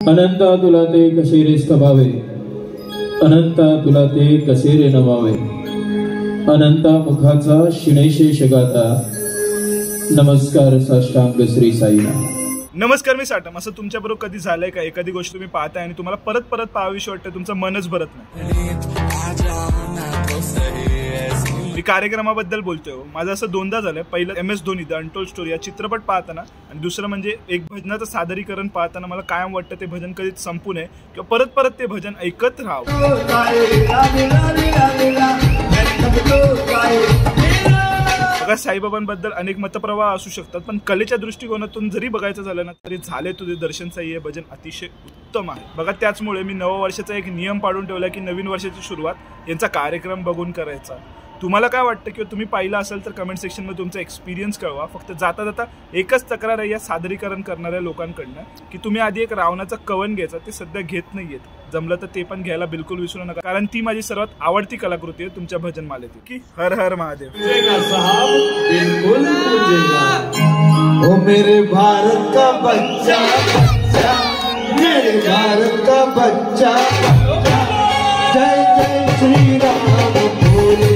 अनंता तुला ते कसे रे स्तभावे, अनंता तुला ते कसे रे नमावे, अनंता मुखाचा शिणेशेष गाता, नमस्कार साष्टांग श्री साईनाथ. नमस्कार, मी साटम. असं तुमच्याबरोबर कधी झालंय का? एखादी गोष्ट तुम्ही पाहताय आणि तुम्हाला परत परत पाहावीशी वाटते, तुमचं मनच भरत नाही. मी कार्यक्रमाबद्दल बोलतोय. माझं असं दोनदा झालंय. पहिलं MS Dhoni the untold story या चित्रपट पाहताना, आणि दुसरं म्हणजे एक भजनाचं सादरीकरण पाहताना मला कायम वाटतं ते भजन कधीच संपू नये किंवा परत परत ते भजन ऐकत राहावं. बघा, साईबाबांबद्दल अनेक मतप्रवाह असू शकतात, पण कलेच्या दृष्टिकोनातून जरी बघायचं झालं ना तरी झाले तुझे दर्शन साई हे भजन अतिशय उत्तम आहे. बघा, त्याचमुळे मी नववर्षाचा एक नियम पाडून ठेवला की नवीन वर्षाची सुरुवात यांचा कार्यक्रम बघून करायचा. तुम्हाला काय वाटतं किंवा तुम्ही पाहिलं असेल तर कमेंट सेक्शनमध्ये तुमचा एक्सपिरियन्स कळवा. फक्त जाता जाता एकच तक्रार आहे या सादरीकरण करणाऱ्या लोकांकडनं की तुम्ही आधी एक रावणाचा कवन घ्यायचा, ते सध्या घेत नाहीयेत. जमलं तर ते पण घ्यायला बिलकुल विसरू नका, कारण ती माझी सर्वात आवडती कलाकृती आहे तुमच्या भजन मालेतील. की हर हर महादेव. ओ मेरे भारत का बच्चा, मेरे भारत का बच्चा, जय जय श्री राम बोल.